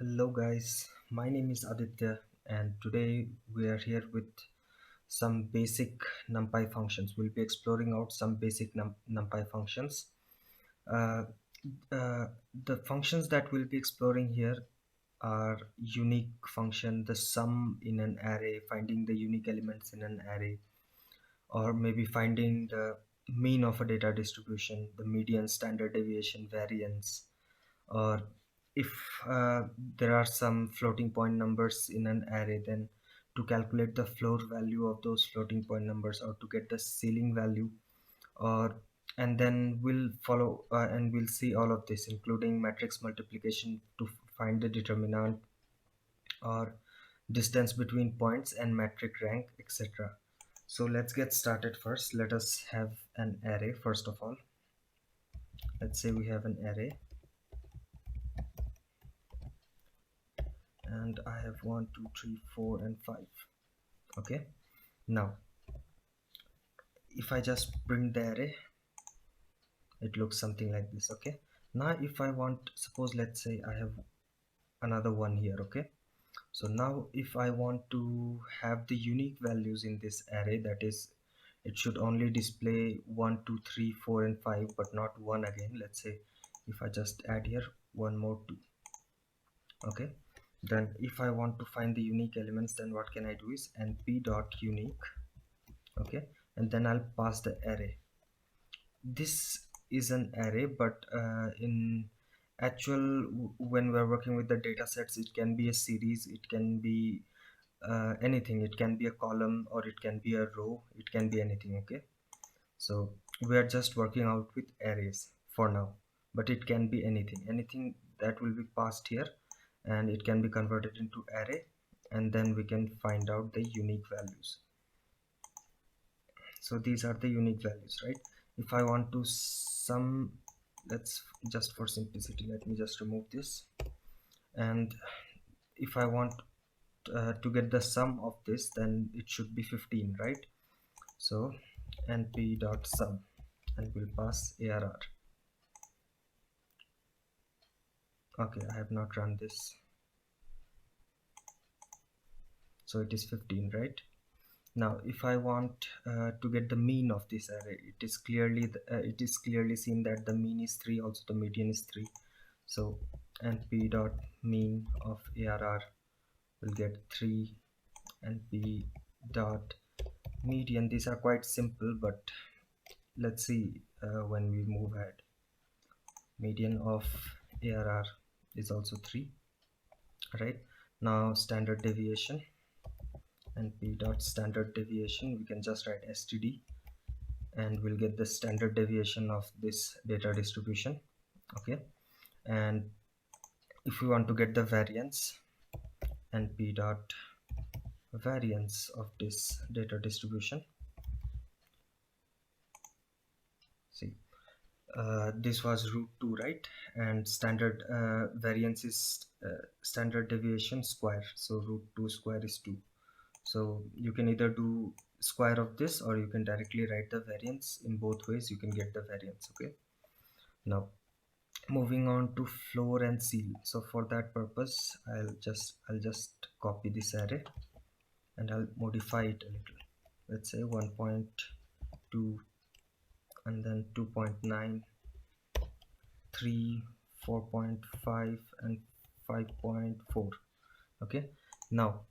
Hello guys, my name is Aditya and today we are here with some basic NumPy functions. We'll be exploring out some basic NumPy functions. Uh, the functions that we'll be exploring here are unique function, the sum in an array, finding the unique elements in an array, or maybe finding the mean of a data distribution, the median, standard deviation, variance, or if there are some floating point numbers in an array, then to calculate the floor value of those floating point numbers or to get the ceiling value, or and then we'll follow and we'll see all of this including matrix multiplication to find the determinant or distance between points and metric rank, etc. So let's get started. First, let us have an array. First of all, let's say we have an array and I have 1 2 3 4 and 5. Okay, now if I just print the array, it looks something like this. Okay, now if I want, suppose let's say I have another one here. Okay, so now if I want to have the unique values in this array, that is, it should only display 1 2 3 4 and 5 but not 1 again. Let's say if I just add here one more 2. Okay, then if I want to find the unique elements, then what can I do is np.unique. Okay, and then I'll pass the array. This is an array, but in actual, when we're working with the data sets, it can be a series, it can be anything. It can be a column or it can be a row, it can be anything. Okay, so we are just working out with arrays for now, but it can be anything that will be passed here, and it can be converted into array, and then we can find out the unique values. So these are the unique values, right? If I want to sum, let's just for simplicity, let me just remove this. And if I want to get the sum of this, then it should be 15, right? So np.sum, and we'll pass arr. Okay, I have not run this, so it is 15, right? Now if I want to get the mean of this array, it is clearly seen that the mean is 3, also the median is 3. So np.mean of arr will get 3, np.median. These are quite simple, but let's see when we move ahead. Median of arr is also 3, right? Now standard deviation, np.standard deviation, we can just write std and we'll get the standard deviation of this data distribution. Okay, and if we want to get the variance, np.variance of this data distribution. See, this was root 2, right? And standard variance is standard deviation square, so root 2 square is 2. So you can either do square of this or you can directly write the variance. In both ways you can get the variance. Okay, now moving on to floor and ceil. So for that purpose, I'll just copy this array and I'll modify it a little. Let's say 1.2 and then 2.9, 3, 4.5 and 5.4. Okay, now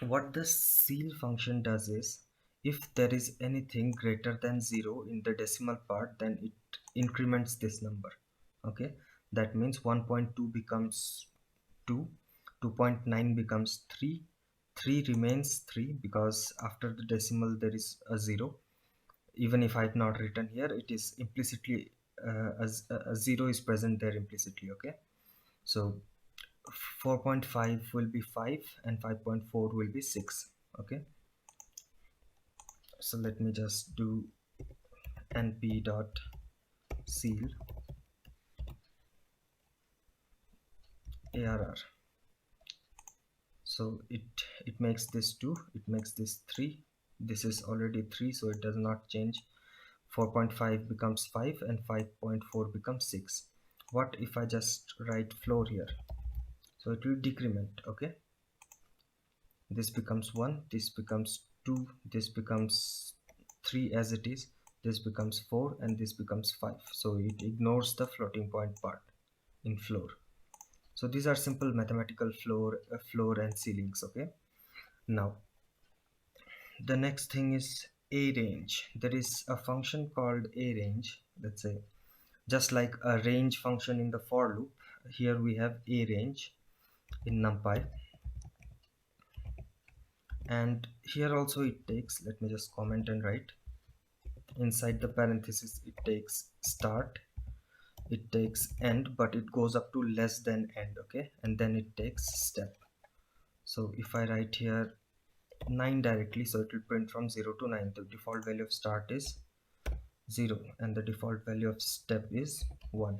what the ceil function does is, if there is anything greater than 0 in the decimal part, then it increments this number. Okay, that means 1.2 becomes 2, 2.9 becomes 3, 3 remains 3 because after the decimal there is a 0. Even if I have not written here, it is implicitly a 0 is present there implicitly. Okay, so 4.5 will be 5 and 5.4 will be 6. Okay, so let me just do np.ceil arr. So it makes this 2, it makes this 3, this is already 3, so it does not change. 4.5 becomes 5 and 5.4 becomes 6. What if I just write floor here? so it will decrement. Okay, this becomes 1, this becomes 2, this becomes 3 as it is, this becomes 4, and this becomes 5. So it ignores the floating point part in floor. So these are simple mathematical floor and ceilings. Okay, now the next thing is arange. There is a function called arange. Let's say just like a range function in the for loop, here we have arange in NumPy, and here also it takes, let me just comment and write inside the parenthesis, it takes start, it takes end, but it goes up to less than end. Okay, and then it takes step. So if I write here 9 directly, so it will print from 0 to 9. The default value of start is 0 and the default value of step is 1.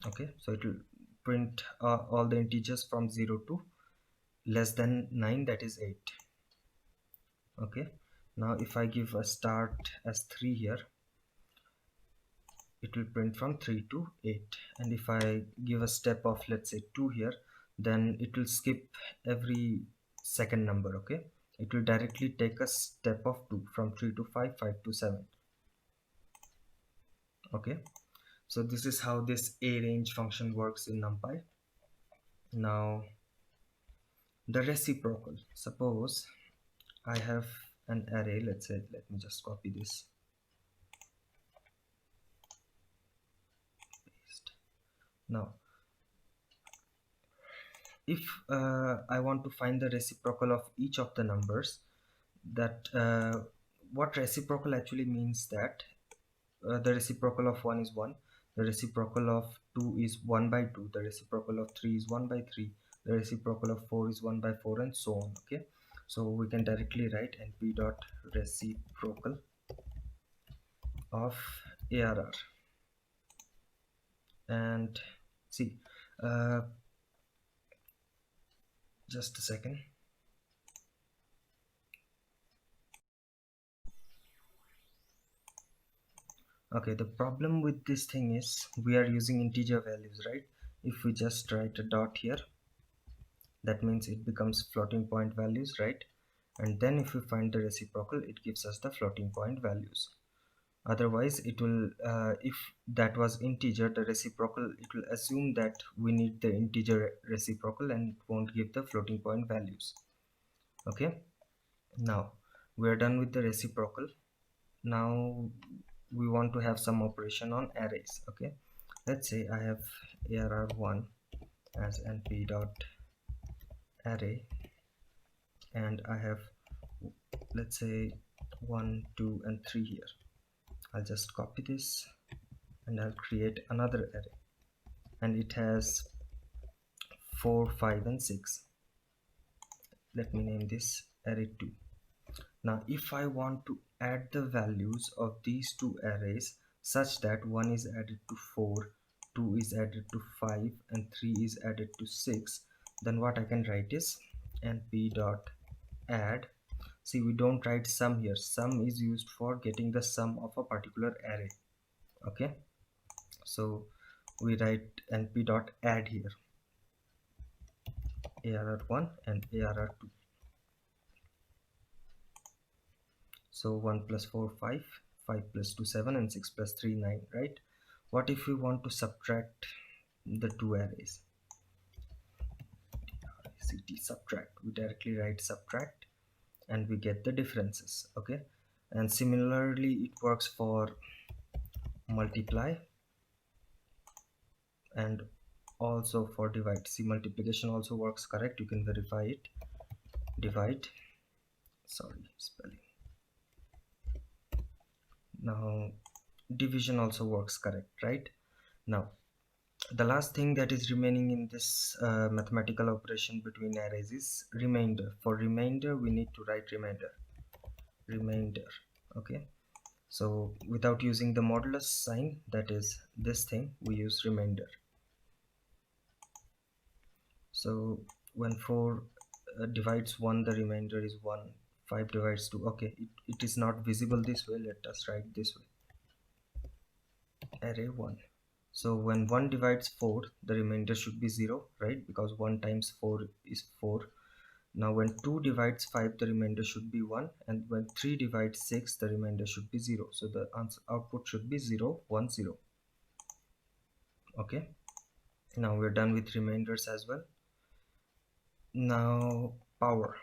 Okay, so it will print all the integers from 0 to less than 9, that is 8. Okay, now if I give a start as 3 here, it will print from 3 to 8, and if I give a step of, let's say, 2 here, then it will skip every second number. Okay, it will directly take a step of 2 from 3 to 5, 5 to 7. Okay, so this is how this arange function works in NumPy. Now the reciprocal, suppose I have an array, let's say, let me just copy this, paste. Now if I want to find the reciprocal of each of the numbers, that what reciprocal actually means, that the reciprocal of 1 is 1, the reciprocal of 2 is 1 by 2, the reciprocal of 3 is 1 by 3, the reciprocal of 4 is 1 by 4, and so on. Okay, so we can directly write np dot reciprocal of arr, and see, just a second. Okay, the problem with this thing is we are using integer values, right? If we just write a dot here, that means it becomes floating point values, right? And then if we find the reciprocal, it gives us the floating point values. Otherwise it will if that was integer, the reciprocal, it will assume that we need the integer reciprocal and it won't give the floating point values. Okay, now we're done with the reciprocal. Now we want to have some operation on arrays. Okay, let's say I have arr1 as np dot array, and I have, let's say, 1, 2, and 3 here. I'll just copy this and I'll create another array, and it has 4, 5, and 6. Let me name this array2. Now if I want to add the values of these two arrays such that 1 is added to 4, 2 is added to 5, and 3 is added to 6, then what I can write is np dot add. See, we don't write sum here. Sum is used for getting the sum of a particular array. Okay, so we write np dot add here, arr1 and arr2. So 1 plus 4 5, 5 plus 2 7, and 6 plus 3 9, right? What if we want to subtract the two arrays? Subtract, we directly write subtract and we get the differences. Okay, and similarly it works for multiply and also for divide. See, multiplication also works correct, you can verify it. Divide, sorry, spelling. Now division also works correct, right? Now the last thing that is remaining in this mathematical operation between arrays is remainder. For remainder we need to write remainder. Okay, so without using the modulus sign, that is this thing, we use remainder. So when 4 divides 1, the remainder is 1. 5 divides 2. Okay, it is not visible this way, let us write this way, array 1. So when 1 divides 4, the remainder should be 0, right? Because 1 times 4 is 4. Now when 2 divides 5, the remainder should be 1, and when 3 divides 6, the remainder should be 0. So the answer output should be 0, 1, 0. Okay, now we're done with remainders as well. Now power.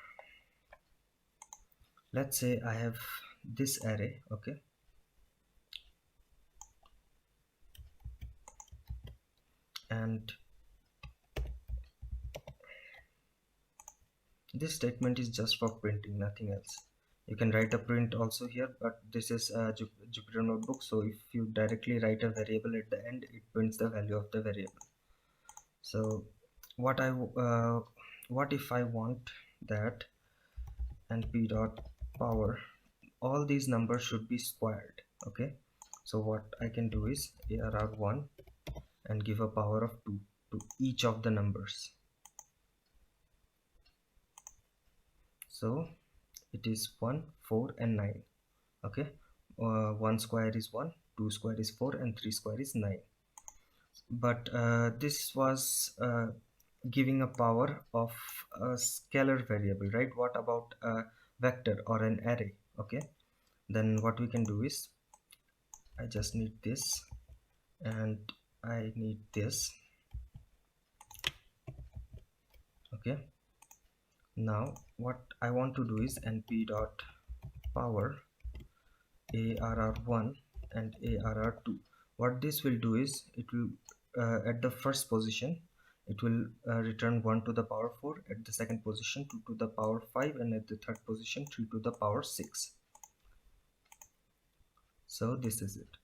Let's say I have this array, okay, and this statement is just for printing, nothing else. You can write a print also here, but this is a Jupyter Notebook, so if you directly write a variable at the end, it prints the value of the variable. So what if I want that np dot power, all these numbers should be squared, okay? So what I can do is arr1 and give a power of 2 to each of the numbers. So it is 1, 4 and 9, okay. 1 square is 1, 2 square is 4, and 3 square is 9. But this was giving a power of a scalar variable, right? What about a vector or an array? Okay, then what we can do is I just need this and I need this. Okay, now what I want to do is np dot power arr1 and arr2. What this will do is it will at the first position it will return 1 to the power 4, at the second position 2 to the power 5, and at the third position 3 to the power 6. So this is it.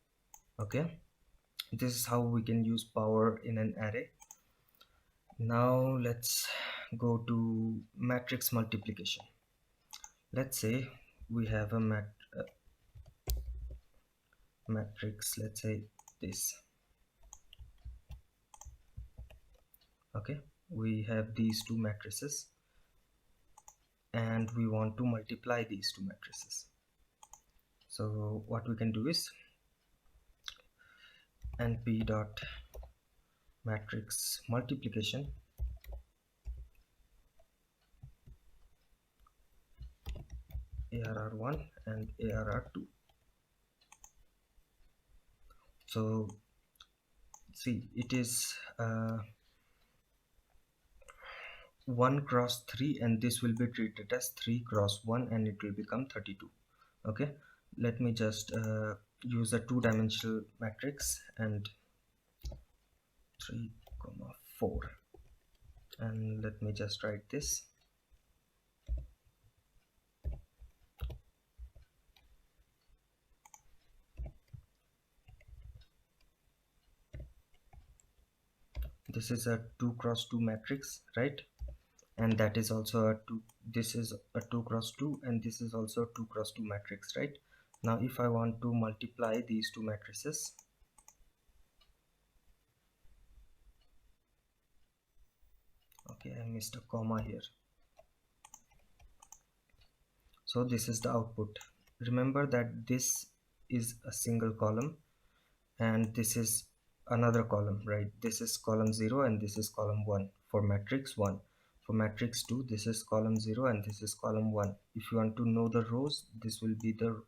Okay, this is how we can use power in an array. Now let's go to matrix multiplication. Let's say we have a matrix, let's say this. Okay, we have these two matrices and we want to multiply these two matrices. So what we can do is np dot matrix multiplication arr1 and arr2. So see, it is 1 cross 3, and this will be treated as 3 cross 1, and it will become 32. Okay, let me just use a two-dimensional matrix and 3, 4, and let me just write this. This is a 2 cross 2 matrix, right? And that is also a 2, this is a 2 cross 2, and this is also a 2 cross 2 matrix, right? Now if I want to multiply these two matrices, okay, I missed a comma here. So this is the output. Remember that this is a single column and this is another column, right? This is column 0 and this is column 1 for matrix 1. For matrix 2, this is column 0 and this is column 1. If you want to know the rows, this will be the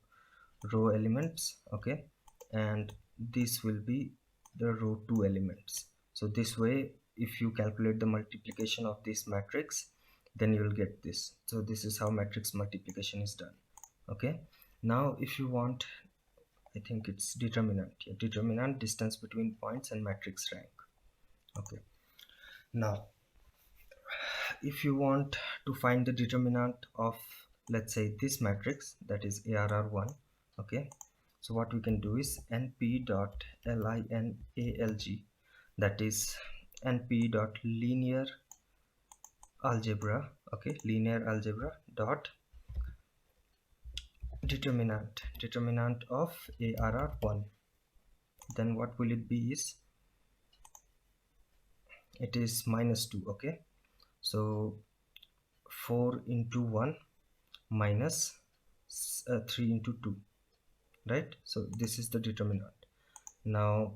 row elements, okay, and this will be the row 2 elements. So this way, if you calculate the multiplication of this matrix, then you will get this. So this is how matrix multiplication is done. Okay, now if you want, I think it's determinant. Yeah, determinant, distance between points, and matrix rank. Okay, now if you want to find the determinant of, let's say, this matrix, that is arr1, okay, so what we can do is np dot linalg, that is np dot linear algebra, okay, linear algebra dot determinant of arr1. Then what will it be is, it is -2, okay, so 4 into 1 minus 3 into 2, right? So this is the determinant. Now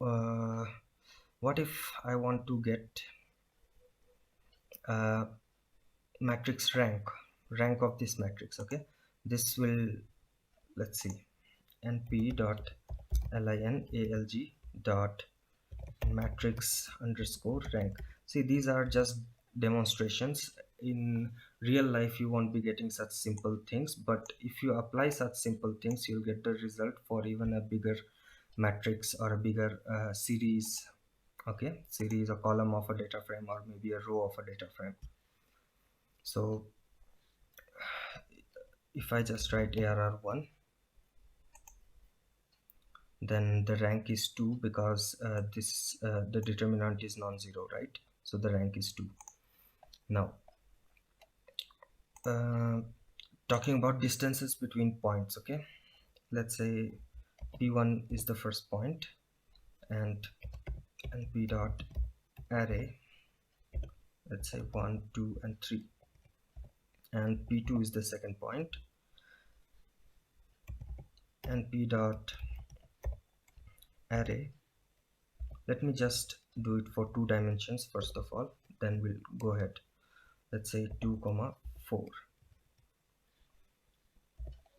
uh, what if I want to get matrix rank of this matrix? Okay, this will, let's see, np dot linalg dot matrix underscore rank. See, these are just demonstrations. In real life you won't be getting such simple things, but if you apply such simple things you'll get the result for even a bigger matrix or a bigger series. Okay, series, a column of a data frame, or maybe a row of a data frame. So if I just write arr1, then the rank is 2 because the determinant is non-zero, right? So the rank is 2. Now uh, talking about distances between points. Okay, let's say p1 is the first point, and p dot array, let's say 1 2 and 3, and p2 is the second point, and p dot array, let me just do it for 2 dimensions first of all, then we'll go ahead. Let's say 2 comma 4.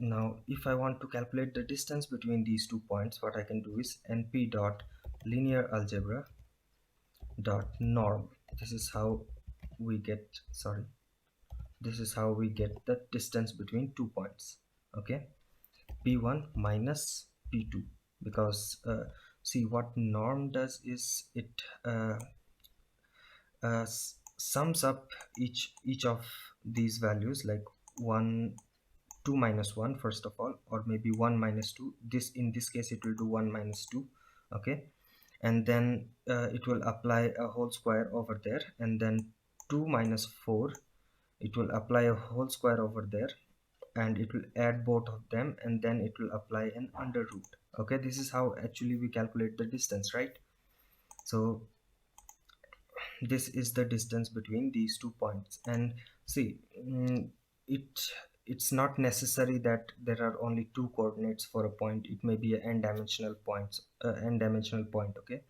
Now if I want to calculate the distance between these 2 points, what I can do is np dot linear algebra dot norm. This is how we get, sorry, this is how we get the distance between 2 points. Okay, p1 minus p2, because see, what norm does is it sums up each of these values, like 1 2 minus 1 first of all, or maybe 1 minus 2. This, in this case it will do 1 minus 2. Okay, and then it will apply a whole square over there, and then 2 minus 4, it will apply a whole square over there, and it will add both of them, and then it will apply an under root. Okay, this is how actually we calculate the distance, right? So this is the distance between these 2 points. And see, it's not necessary that there are only 2 coordinates for a point. It may be an n-dimensional point. Okay,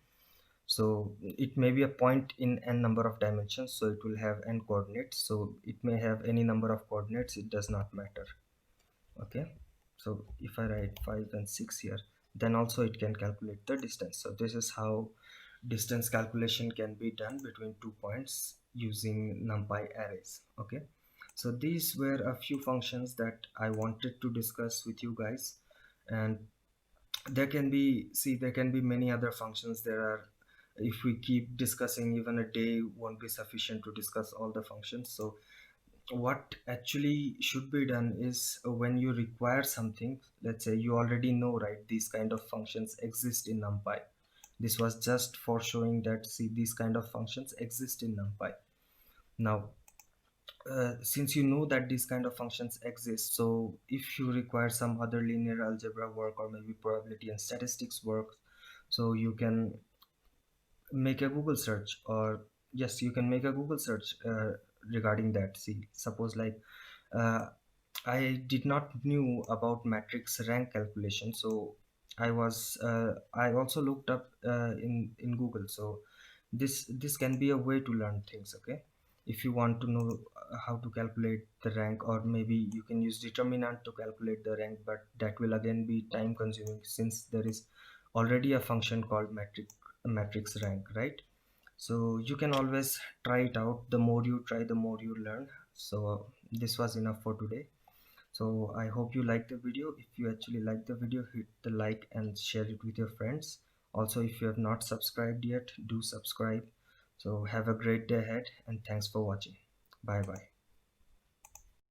so it may be a point in n number of dimensions, so it will have n coordinates. So it may have any number of coordinates, it does not matter. Okay, so if I write 5 and 6 here, then also it can calculate the distance. So this is how distance calculation can be done between 2 points using NumPy arrays. Okay, so these were a few functions that I wanted to discuss with you guys, and there can be, see, there can be many other functions. There are, if we keep discussing, even a day won't be sufficient to discuss all the functions. So what actually should be done is, when you require something, let's say you already know, right, these kind of functions exist in NumPy. This was just for showing that, see, these kind of functions exist in NumPy. Now since you know that these kind of functions exist, so if you require some other linear algebra work, or maybe probability and statistics work, so you can make a Google search, or yes, you can make a Google search regarding that. See, suppose like uh, I did not knew about matrix rank calculation, so I also looked up in Google. So this can be a way to learn things. Okay, if you want to know how to calculate the rank, or maybe you can use determinant to calculate the rank, but that will again be time consuming, since there is already a function called matrix rank, right? So you can always try it out. The more you try, the more you learn. So this was enough for today. So I hope you like the video. If you actually like the video, hit the like and share it with your friends. Also, if you have not subscribed yet, do subscribe. So have a great day ahead, and thanks for watching. Bye bye.